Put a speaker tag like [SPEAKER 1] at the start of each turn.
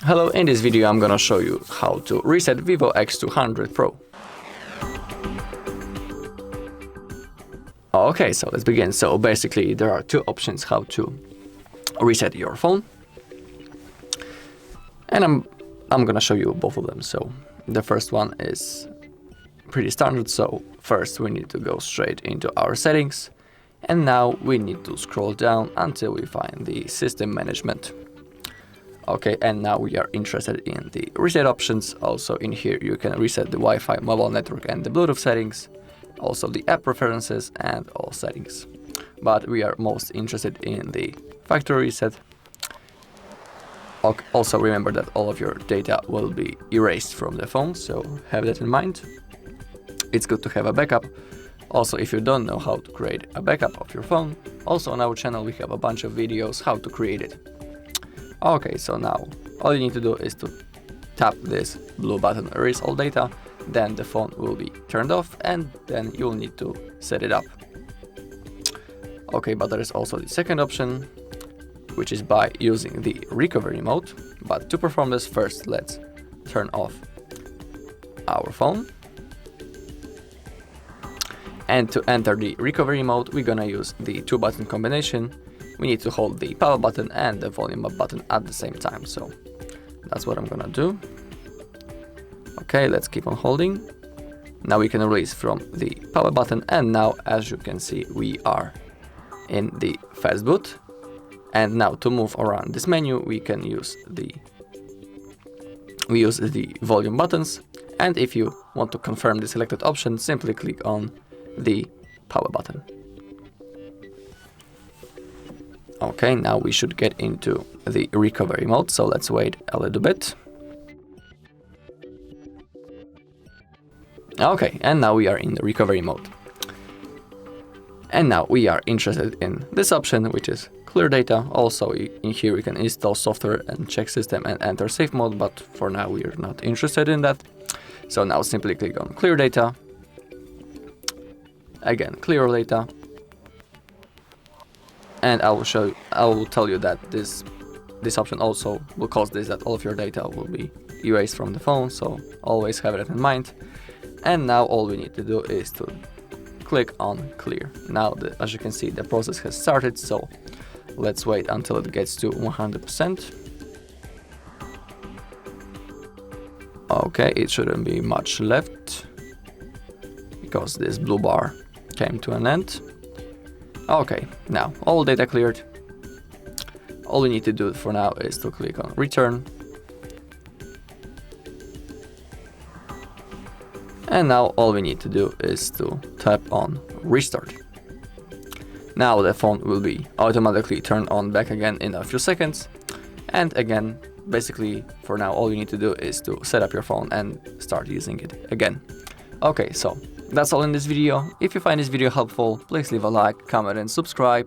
[SPEAKER 1] Hello, in this video I'm gonna show you how to reset VIVO X200 Pro. Okay, so let's begin. So basically there are two options how to reset your phone. And I'm gonna show you both of them. So the first one is pretty standard. So first we need to go straight into our settings. And now we need to scroll down until we find the system management. Okay, and now we are interested in the reset options. Also in here you can reset the Wi-Fi, mobile network and the Bluetooth settings, also the app preferences and all settings. But we are most interested in the factory reset. Also remember that all of your data will be erased from the phone, so have that in mind. It's good to have a backup. Also, if you don't know how to create a backup of your phone, also on our channel we have a bunch of videos how to create it. Okay, so now all you need to do is to tap this blue button, erase all data, then the phone will be turned off and then you'll need to set it up. Okay, but there is also the second option, which is by using the recovery mode. But to perform this, first let's turn off our phone. And to enter the recovery mode, we're gonna use the two button combination. We need to hold the power button and the volume up button at the same time. So that's what I'm gonna do. Okay, let's keep on holding. Now we can release from the power button, and now as you can see we are in the fast boot. And now to move around this menu we can use the volume buttons, and if you want to confirm the selected option, simply click on the power button. Okay, now we should get into the recovery mode, so let's wait a little bit. Okay, and now we are in the recovery mode. And now we are interested in this option, which is clear data. Also in here we can install software and check system and enter safe mode, but for now we are not interested in that. So now simply click on clear data. Again, clear data. And I will tell you that this option also will cause this, that all of your data will be erased from the phone, so always have that in mind. And now all we need to do is to click on clear. Now as you can see the process has started, so let's wait until it gets to 100%. Okay, it shouldn't be much left because this blue bar came to an end. Okay, now all data cleared. All we need to do for now is to click on return. And now all we need to do is to tap on restart. Now the phone will be automatically turned on back again in a few seconds. And again, basically for now all you need to do is to set up your phone and start using it again. Okay, so that's all in this video. If you find this video helpful, please leave a like, comment and subscribe.